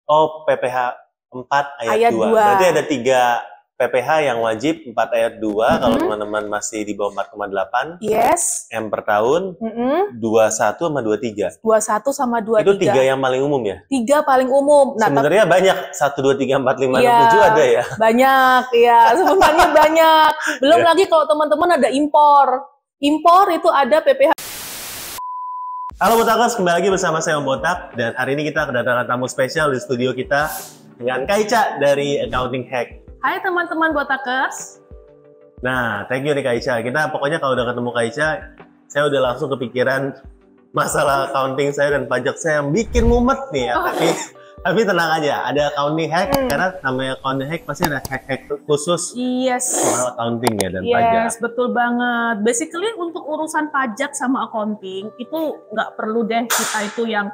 Oh, PPh 4 Ayat ayat 2. 2. Berarti ada 3 PPh yang wajib, 4 ayat 2 kalau teman-teman masih di bawah 4,8. Yes. M per tahun, 21 sama 23. 21 sama 23. Itu 3 yang paling umum ya? 3 paling umum. Nah, sebenarnya banyak 1, 2, 3, 4, 5, 6, 7 ada ya? Banyak, ya. Sebenarnya banyak. Belum lagi kalau teman-teman ada impor. Impor itu ada PPh. Halo Botakers, kembali lagi bersama saya Om Botak. Dan hari ini kita kedatangan tamu spesial di studio kita dengan Kak Ica dari Accounting Hack. Hai teman-teman Botakers. Nah, thank you nih Kak Ica. Kita pokoknya kalau udah ketemu Kak Ica, saya udah langsung kepikiran masalah accounting saya dan pajak saya yang bikin mumet nih ya. Tapi tenang aja, ada accounting hack karena namanya accounting hack pasti ada hack-hack khusus soal accounting ya dan pajak. Yes, betul banget. Basically untuk urusan pajak sama accounting itu nggak perlu deh kita itu yang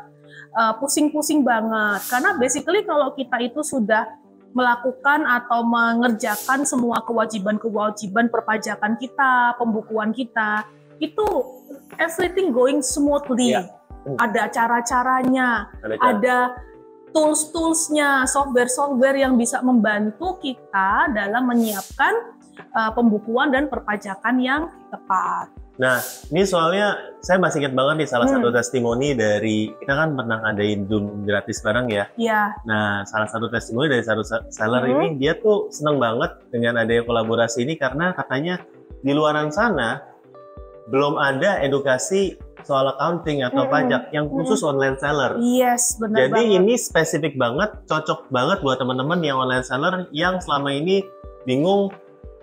pusing-pusing banget. Karena basically kalau kita itu sudah melakukan atau mengerjakan semua kewajiban-kewajiban perpajakan kita, pembukuan kita, itu everything going smoothly. Ada cara-caranya, ada tools-toolsnya, software-software yang bisa membantu kita dalam menyiapkan pembukuan dan perpajakan yang tepat. Nah, ini soalnya saya masih ingat banget nih salah satu testimoni dari, kita kan pernah ngadain Zoom gratis bareng ya. Iya. Nah, salah satu testimoni dari satu seller ini, dia tuh seneng banget dengan adanya kolaborasi ini karena katanya di luaran sana belum ada edukasi soal accounting atau pajak yang khusus online seller. Yes, benar banget. Jadi ini spesifik banget, cocok banget buat teman-teman yang online seller yang selama ini bingung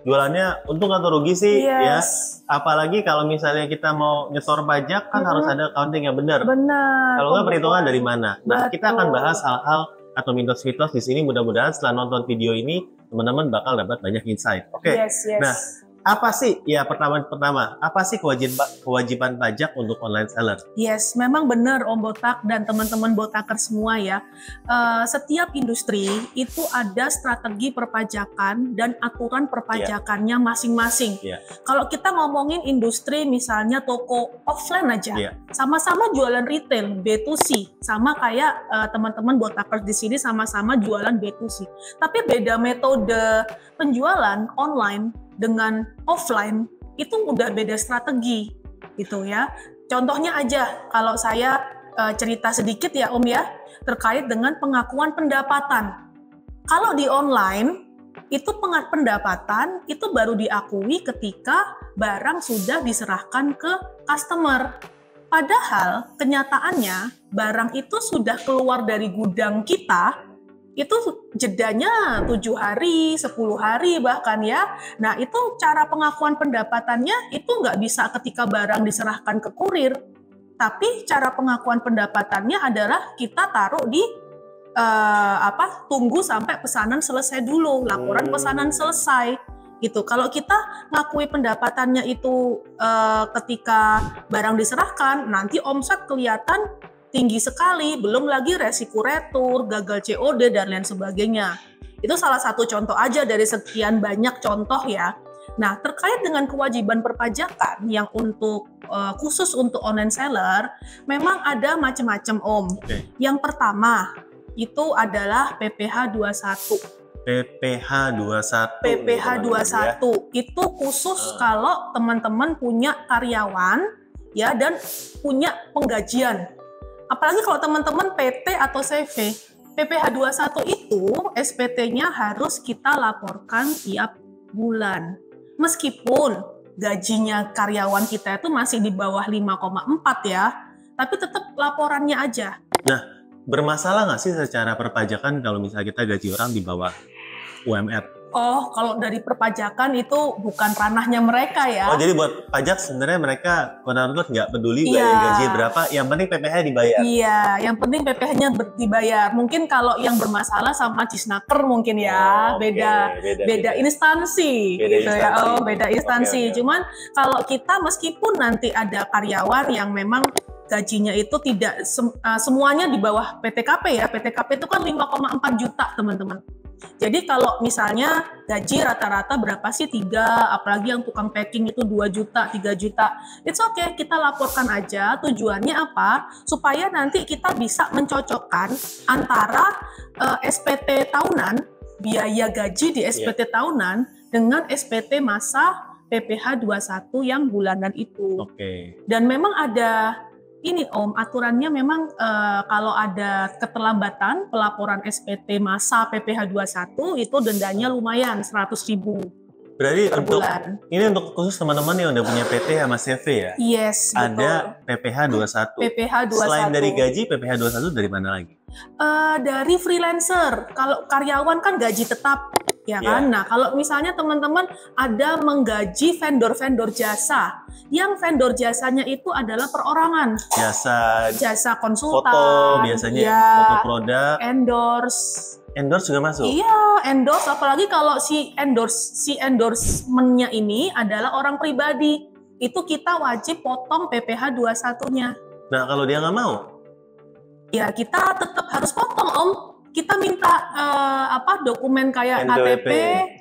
jualannya untung atau rugi sih ya. Apalagi kalau misalnya kita mau nyetor pajak kan harus ada accounting yang benar. Benar. Kalau nggak perhitungan dari mana? Nah, kita akan bahas hal-hal atau mitos-mitos di sini. Mudah-mudahan setelah nonton video ini teman-teman bakal dapat banyak insight. Oke. Nah, apa sih? Ya pertama, apa sih kewajiban pajak untuk online seller? Yes, memang benar Om Botak dan teman-teman Botaker semua ya. Setiap industri itu ada strategi perpajakan dan aturan perpajakannya masing-masing. Kalau kita ngomongin industri misalnya toko offline aja, sama-sama jualan retail B2C, sama kayak teman-teman Botakers di sini sama-sama jualan B2C. Tapi beda metode penjualan online dengan offline itu udah beda strategi gitu ya. Contohnya aja kalau saya cerita sedikit ya Om ya terkait dengan pengakuan pendapatan. Kalau di online itu pendapatan itu baru diakui ketika barang sudah diserahkan ke customer. Padahal kenyataannya barang itu sudah keluar dari gudang kita itu jedanya 7 hari, 10 hari bahkan ya. Nah itu cara pengakuan pendapatannya itu nggak bisa ketika barang diserahkan ke kurir. Tapi cara pengakuan pendapatannya adalah kita taruh di tunggu sampai pesanan selesai dulu, laporan pesanan selesai. Gitu. Kalau kita ngakui pendapatannya itu ketika barang diserahkan, nanti omset kelihatan tinggi sekali, belum lagi resiko retur, gagal COD, dan lain sebagainya. Itu salah satu contoh aja dari sekian banyak contoh ya. Nah, terkait dengan kewajiban perpajakan yang untuk khusus untuk online seller, memang ada macam-macam Om. Yang pertama, itu adalah PPh 21. PPh 21. PPh 21 itu khusus kalau teman-teman punya karyawan ya dan punya penggajian. Apalagi kalau teman-teman PT atau CV, PPh 21 itu SPT-nya harus kita laporkan tiap bulan. Meskipun gajinya karyawan kita itu masih di bawah 5,4 ya, tapi tetap laporannya aja. Nah, bermasalah nggak sih secara perpajakan kalau misalnya kita gaji orang di bawah UMR? Oh, kalau dari perpajakan itu bukan ranahnya mereka ya. Oh, jadi buat pajak sebenarnya mereka quote-unquote nggak peduli gaji berapa, yang penting PPh dibayar. Iya, yang penting PPh-nya dibayar. Mungkin kalau yang bermasalah sama Cisnaker mungkin ya, beda instansi gitu ya. Oh, beda instansi. Cuman kalau kita meskipun nanti ada karyawan yang memang gajinya itu tidak semuanya di bawah PTKP ya. PTKP itu kan 5,4 juta teman-teman. Jadi kalau misalnya gaji rata-rata berapa sih? 3, apalagi yang tukang packing itu 2 juta, 3 juta. It's okay, kita laporkan aja. Tujuannya apa? Supaya nanti kita bisa mencocokkan antara SPT tahunan, biaya gaji di SPT tahunan dengan SPT masa PPh 21 yang bulanan itu. Dan memang ada ini Om, aturannya memang kalau ada keterlambatan pelaporan SPT masa PPh 21 itu dendanya lumayan 100.000. Berarti ini untuk khusus teman-teman yang udah punya PT sama CV ya? Yes, betul. Ada PPh 21. PPh 21. Selain dari gaji, PPh 21 dari mana lagi? Dari freelancer. Kalau karyawan kan gaji tetap. Ya kan? Nah, kalau misalnya teman-teman ada menggaji vendor-vendor jasa, yang vendor jasanya itu adalah perorangan. Jasa konsultan, foto biasanya, foto produk, endorse juga masuk. Iya, endorse, apalagi kalau si endorsementnya ini adalah orang pribadi, itu kita wajib potong PPh 21-nya. Nah, kalau dia nggak mau? Ya, kita tetap harus potong, Om. Kita minta dokumen kayak NPWP.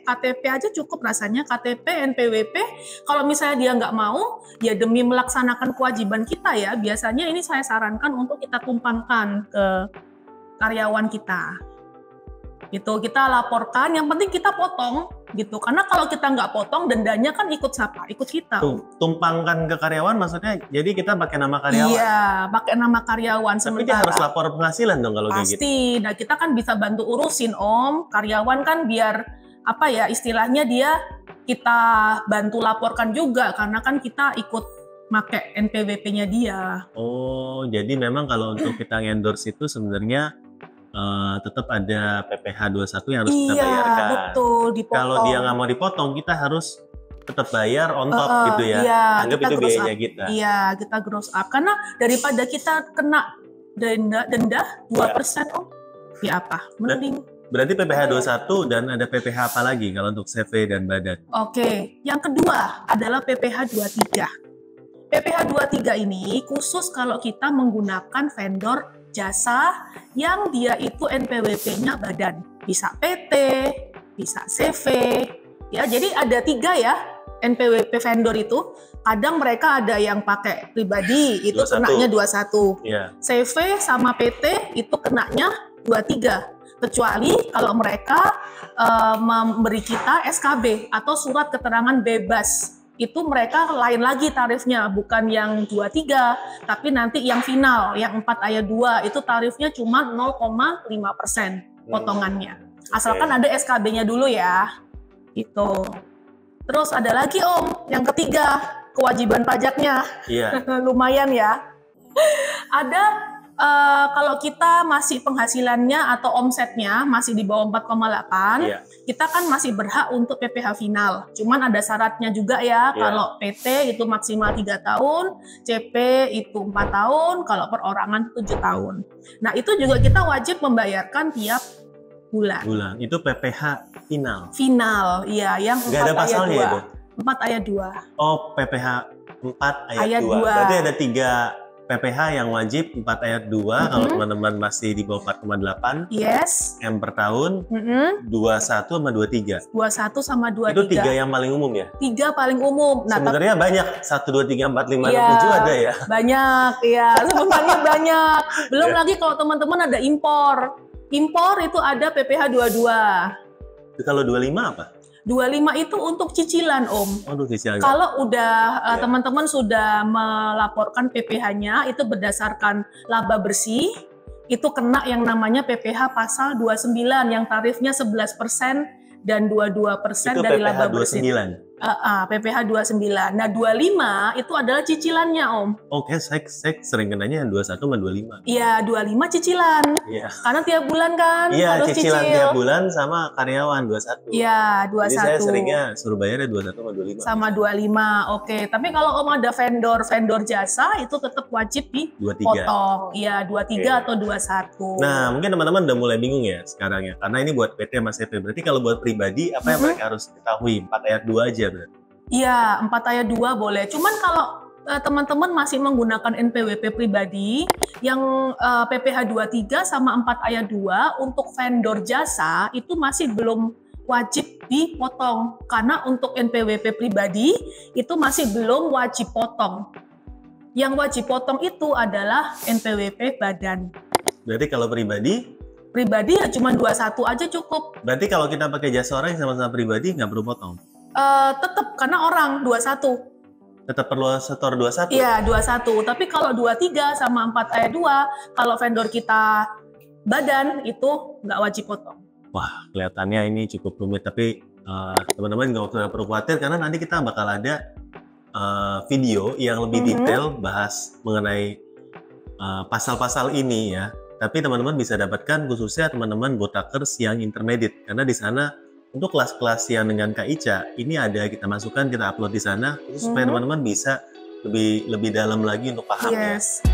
KTP aja cukup rasanya, KTP, NPWP. Kalau misalnya dia nggak mau, ya demi melaksanakan kewajiban kita ya, biasanya ini saya sarankan untuk kita tumpangkan ke karyawan kita. Gitu, kita laporkan, yang penting kita potong gitu. Karena kalau kita nggak potong, dendanya kan ikut siapa? Ikut kita. Tumpangkan ke karyawan maksudnya, jadi kita pakai nama karyawan? Iya, pakai nama karyawan. Tapi dia harus lapor penghasilan dong kalau kayak gitu? Pasti, nah kita kan bisa bantu urusin Om. Karyawan kan biar, istilahnya dia kita bantu laporkan juga, karena kan kita ikut pakai NPWP-nya dia. Oh, jadi memang kalau untuk kita endorse itu sebenarnya tetap ada PPh 21 yang harus kita bayarkan. Betul, dipotong. Kalau dia nggak mau dipotong, kita harus tetap bayar on top gitu ya. Anggap itu biayanya kita. Iya, kita gross up. Karena daripada kita kena denda 2%, ya apa? Mending. Berarti PPh 21 dan ada PPh apa lagi kalau untuk CV dan badan? Oke, yang kedua adalah PPh 23. PPh 23 ini khusus kalau kita menggunakan vendor jasa yang dia itu NPWP-nya badan, bisa PT, bisa CV, ya. Jadi ada 3 ya NPWP vendor itu. Kadang mereka ada yang pakai pribadi, itu 21. Kenanya 21. CV sama PT itu kenanya 23. Kecuali kalau mereka memberi kita SKB atau surat keterangan bebas. Itu mereka lain lagi tarifnya, bukan yang 23, tapi nanti yang final, yang 4 ayat 2, itu tarifnya cuma 0,5% potongannya. Asalkan ada SKB-nya dulu ya, gitu. Terus ada lagi Om, yang ketiga, kewajiban pajaknya. Lumayan ya. Ada kalau kita masih penghasilannya atau omsetnya masih di bawah 4,8, kita kan masih berhak untuk PPh final. Cuman ada syaratnya juga ya, kalau PT itu maksimal 3 tahun, CP itu 4 tahun, kalau perorangan 7 tahun. Nah itu juga kita wajib membayarkan tiap bulan. Itu PPh final? Final, iya, yang 4 ada pasalnya ayat 2. Itu? 4 ayat 2. Oh, PPh 4 ayat 2. Berarti ada 3 PPh yang wajib 4 ayat 2 kalau teman-teman masih di bawah 4,8. M per tahun. 21 sama 23. 21 sama 23. Itu 3 yang paling umum ya? 3 paling umum. Nah, sebenarnya banyak 1, 2, 3, 4, 5, 6, 7 ada ya? Banyak, ya. Sebenarnya banyak. Belum lagi kalau teman-teman ada impor. Impor itu ada PPh 22. Kalau 25 apa? 25 itu untuk cicilan Om. Untuk cicilan. Kalau udah teman-teman sudah melaporkan PPh-nya itu berdasarkan laba bersih, itu kena yang namanya PPh pasal 29 yang tarifnya 11% dan 22% dari laba bersih. PPh 29. Nah, 25 itu adalah cicilannya, Om. Oke, saya sering kenanya yang 21 sama 25. Iya, 25 cicilan. Karena tiap bulan kan harus cicilan cicil. Tiap bulan sama karyawan 21. Iya, 21. Jadi saya seringnya suruh bayarnya 21 sama 25. Sama 25. Oke, tapi kalau Om ada vendor jasa itu tetap wajib dipotong. Iya, 23 atau 21. Nah, mungkin teman-teman udah mulai bingung ya sekarang ya. Karena ini buat PT sama CV. Berarti kalau buat pribadi apa yang mereka harus ketahui? 4 ayat 2 aja berarti. Iya, 4 ayat 2 boleh. Cuman kalau teman-teman masih menggunakan NPWP pribadi yang PPh 23 sama 4 ayat 2 untuk vendor jasa itu masih belum wajib dipotong, karena untuk NPWP pribadi itu masih belum wajib potong. Yang wajib potong itu adalah NPWP badan. Berarti kalau pribadi ya cuma 21 aja cukup. Berarti kalau kita pakai jasa orang yang sama-sama pribadi nggak perlu potong? Tetap, karena orang 21. Tetap perlu setor 21? Iya, 21. Tapi kalau 23 sama 4 ayat 2, kalau vendor kita badan itu nggak wajib potong. Wah, kelihatannya ini cukup rumit, tapi teman-teman nggak perlu khawatir karena nanti kita bakal ada video yang lebih detail bahas mengenai pasal-pasal ini ya. Tapi teman-teman bisa dapatkan khususnya teman-teman botakers yang intermediate, karena di sana untuk kelas-kelas yang dengan Kak Ica ini ada kita masukkan, kita upload di sana supaya teman-teman bisa lebih dalam lagi untuk paham. Yes.